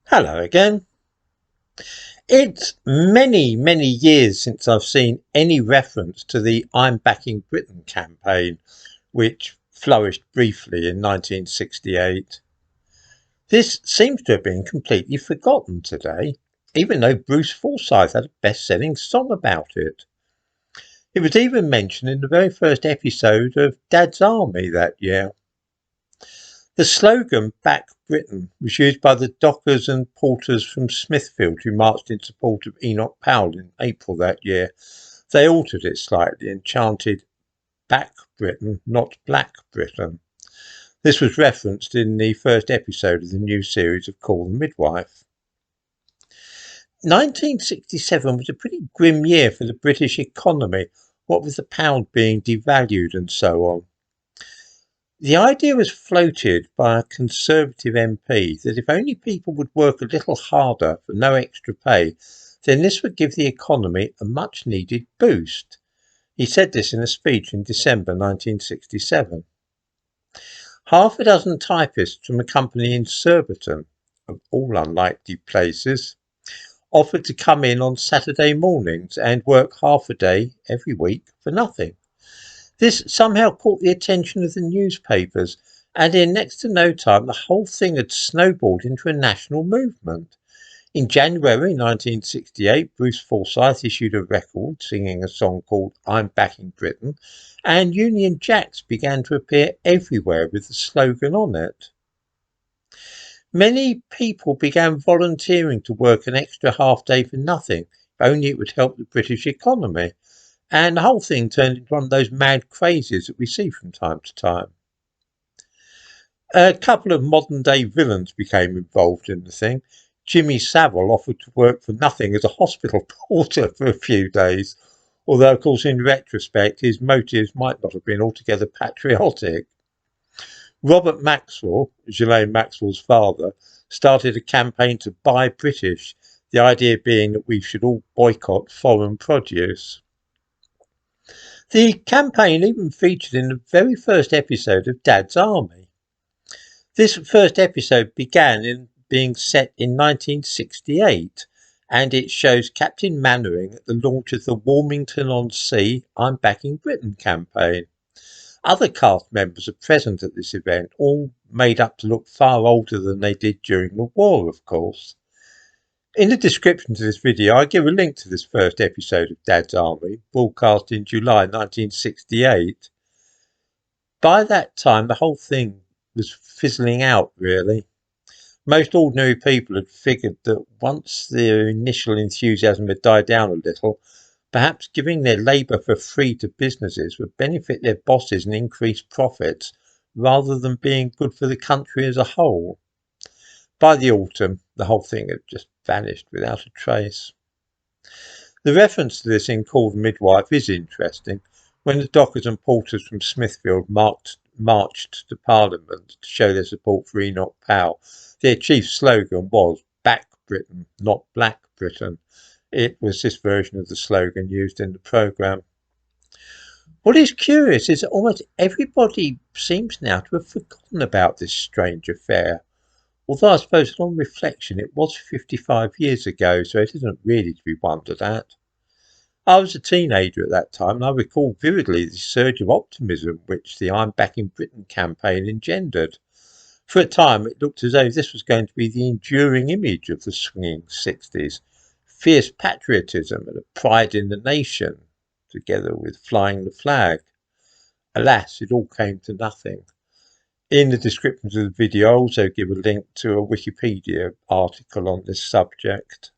Hello again. It's many years since I've seen any reference to the I'm Backing Britain campaign, which flourished briefly in 1968. This seems to have been completely forgotten today, even though Bruce Forsyth had a best-selling song about it. It was even mentioned in the very first episode of Dad's Army that year. The slogan "Back Britain" was used by the dockers and porters from Smithfield who marched in support of Enoch Powell in April that year. They altered it slightly and chanted "Back Britain, not Black Britain." This was referenced in the first episode of the new series of Call the Midwife. 1967 was a pretty grim year for the British economy, what with the pound being devalued and so on. The idea was floated by a Conservative MP that if only people would work a little harder for no extra pay, then this would give the economy a much needed boost. He said this in a speech in December 1967. Half a dozen typists from a company in Surbiton, of all unlikely places, offered to come in on Saturday mornings and work half a day every week for nothing. This somehow caught the attention of the newspapers, and in next to no time the whole thing had snowballed into a national movement. In January 1968, Bruce Forsyth issued a record singing a song called I'm Backing Britain, and Union Jacks began to appear everywhere with the slogan on it. Many people began volunteering to work an extra half day for nothing, if only it would help the British economy. And the whole thing turned into one of those mad crazes that we see from time to time. A couple of modern day villains became involved in the thing. Jimmy Savile offered to work for nothing as a hospital porter for a few days, although of course in retrospect his motives might not have been altogether patriotic. Robert Maxwell, Ghislaine Maxwell's father, started a campaign to buy British, the idea being that we should all boycott foreign produce. The campaign even featured in the very first episode of Dad's Army. This first episode began in being set in 1968, and it shows Captain Mannering at the launch of the Warmington-on-Sea I'm Backing Britain campaign. Other cast members are present at this event, all made up to look far older than they did during the war, of course. In the description to this video, I give a link to this first episode of Dad's Army, broadcast in July 1968. By that time, the whole thing was fizzling out, really. Most ordinary people had figured that once their initial enthusiasm had died down a little, perhaps giving their labour for free to businesses would benefit their bosses and increase profits, rather than being good for the country as a whole. By the autumn, the whole thing had just vanished without a trace. The reference to this in Call the Midwife is interesting. When the dockers and porters from Smithfield marched to Parliament to show their support for Enoch Powell, their chief slogan was "Back Britain, not Black Britain." It was this version of the slogan used in the programme. What is curious is that almost everybody seems now to have forgotten about this strange affair. Although I suppose on reflection it was 55 years ago, so it isn't really to be wondered at. I was a teenager at that time, and I recall vividly the surge of optimism which the I'm Backing Britain campaign engendered. For a time it looked as though this was going to be the enduring image of the swinging 60s. Fierce patriotism and a pride in the nation, together with flying the flag. Alas, it all came to nothing. In the description of the video, I also give a link to a Wikipedia article on this subject.